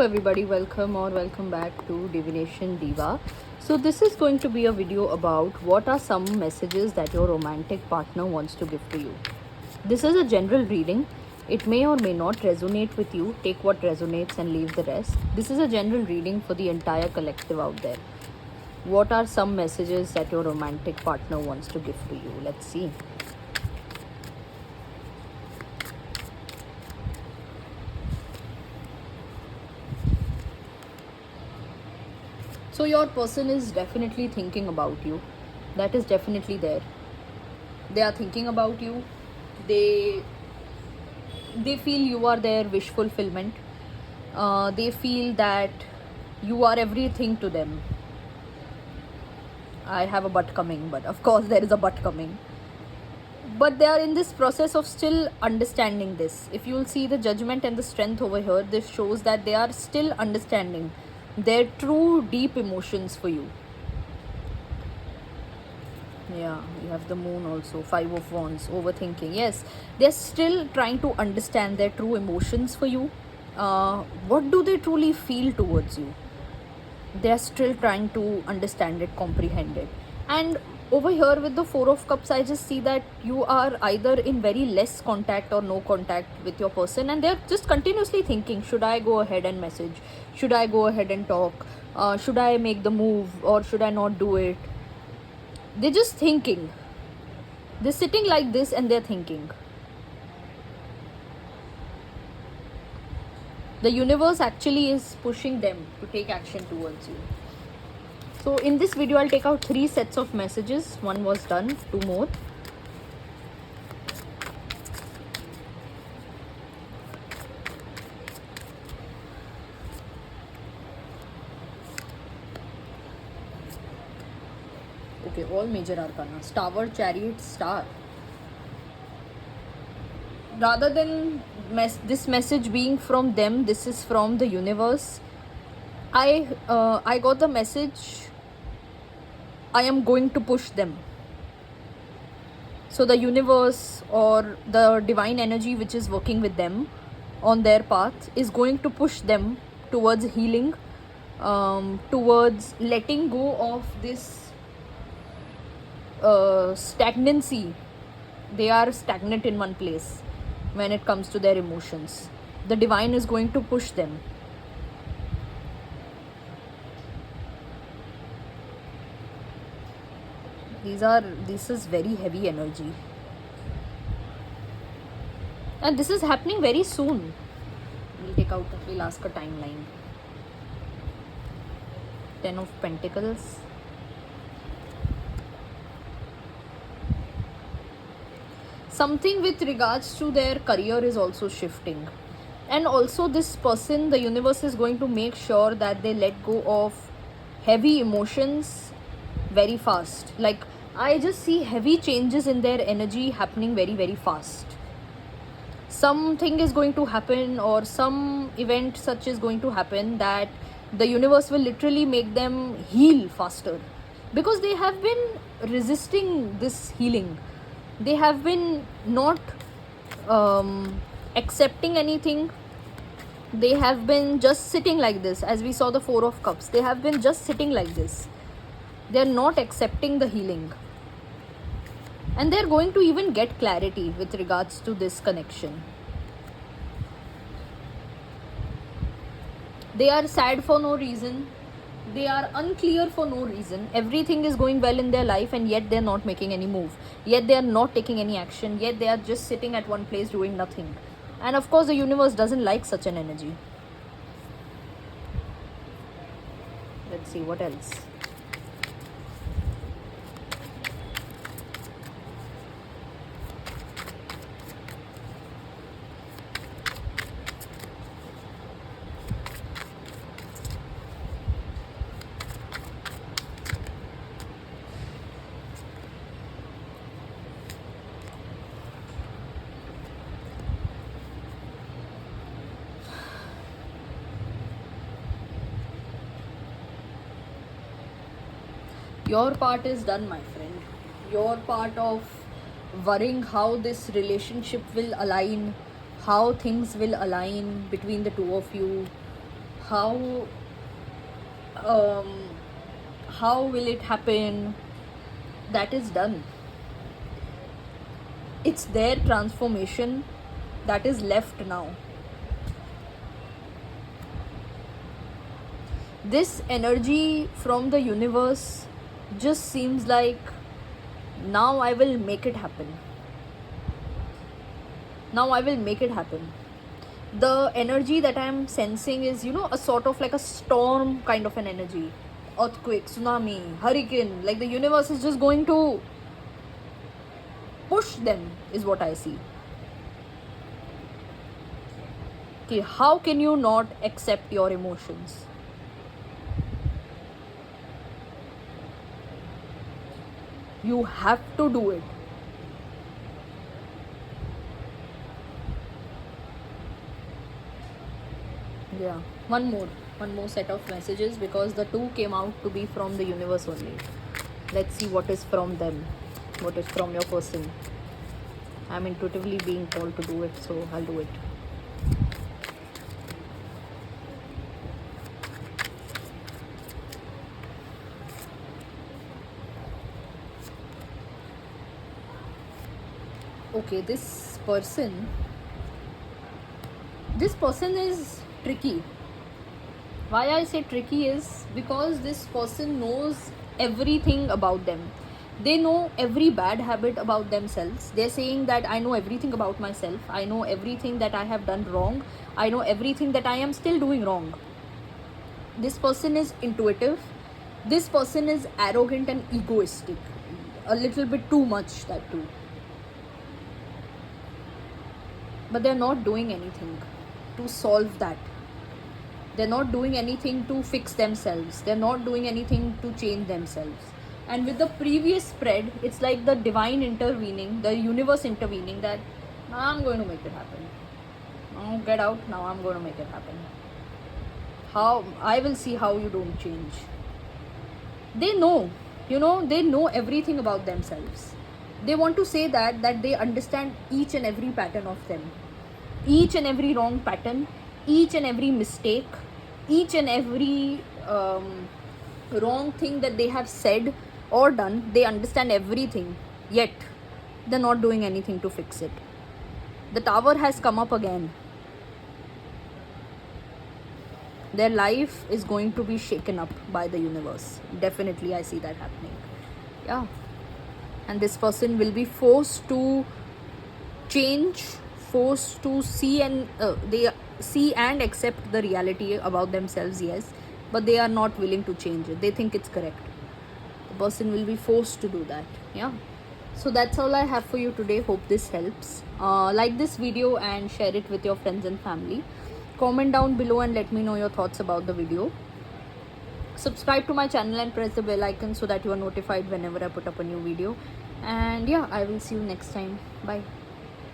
Hello everybody, welcome back to Divination Diva. So this is going to be a video about what are some messages that your romantic partner wants to give to you. This is a general reading. It may or may not resonate with you. Take what resonates and leave the rest. This is a general reading for the entire collective out there. What are some messages that your romantic partner wants to give to you? Let's see. So your person is definitely thinking about you. That is definitely there. They are thinking about you. They feel you are their wish fulfillment. They feel that you are everything to them. I have a but coming, but of course there is a but coming. But they are in this process of still understanding this. If you will see the judgment and the strength over here, this shows that they are still understanding their true deep emotions for you. Yeah, you have the moon also, 5 of wands, overthinking. Yes, they're still trying to understand their true emotions for you. What do they truly feel towards you? They're still trying to understand it, comprehend it. And over here with the 4 of cups, I just see that you are either in very less contact or no contact with your person, and they're just continuously thinking, should I go ahead and message, should I go ahead and talk, should I make the move, or should I not do it? They're just thinking. They're sitting like this and they're thinking. The universe actually is pushing them to take action towards you. So in this video, I'll take out 3 sets of messages. One was done, 2 more. Okay, all major arcana. Tower, Chariot, Star. Rather than this message being from them, this is from the universe. I got the message, I am going to push them. So the universe or the divine energy which is working with them on their path is going to push them towards healing, towards letting go of this stagnancy. They are stagnant in one place when it comes to their emotions. The divine is going to push them. This is very heavy energy, and this is happening very soon. We'll ask a timeline. 10 of Pentacles. Something with regards to their career is also shifting, and also this person, the universe is going to make sure that they let go of heavy emotions very fast. Like, I just see heavy changes in their energy happening very, very fast. Something is going to happen, or some event such is going to happen, that the universe will literally make them heal faster, because they have been resisting this healing. They have been not accepting anything. They have been just sitting like this. As we saw the 4 of cups, they have been just sitting like this. They're not accepting the healing, and they're going to even get clarity with regards to this connection. They are sad for no reason. They are unclear for no reason. Everything is going well in their life, and yet they're not making any move. Yet they are not taking any action. Yet they are just sitting at one place doing nothing. And of course, the universe doesn't like such an energy. Let's see what else. Your part is done, my friend. Your part of worrying how this relationship will align, how things will align between the two of you, how um, how will it happen. That is done. It's their transformation that is left now. This energy from the universe just seems like, now I will make it happen. Now I will make it happen. The energy that I'm sensing is, a sort of like a storm kind of an energy. Earthquake, tsunami, hurricane. Like the universe is just going to push them, is what I see. Okay, how can you not accept your emotions? You have to do it. Yeah, one more set of messages, because the two came out to be from the universe only. Let's see what is from them, what is from your person. I'm intuitively being told to do it, so I'll do it. Okay, this person is tricky. Why I say tricky is because this person knows everything about them. They know every bad habit about themselves. They're saying that I know everything about myself. I know everything that I have done wrong. I know everything that I am still doing wrong. This person is intuitive. This person is arrogant and egoistic. A little bit too much, that too. But they're not doing anything to solve that. They're not doing anything to fix themselves. They're not doing anything to change themselves. And with the previous spread, it's like the divine intervening, the universe intervening, that now I'm going to make it happen. Now get out, now I'm going to make it happen. How I will see how you don't change. They know, they know everything about themselves. They want to say that they understand each and every pattern of them, each and every wrong pattern, each and every mistake, each and every wrong thing that they have said or done. They understand everything, yet they're not doing anything to fix it. The tower has come up again. Their life is going to be shaken up by the universe. Definitely, I see that happening. Yeah. And this person will be forced to change, forced to see and they see and accept the reality about themselves, yes, but they are not willing to change it. They think it's correct. The person will be forced to do that. Yeah. So that's all I have for you today. Hope this helps. Like this video and share it with your friends and family. Comment down below and let me know your thoughts about the video. Subscribe to my channel and press the bell icon so that you are notified whenever I put up a new video. And yeah, I will see you next time. Bye.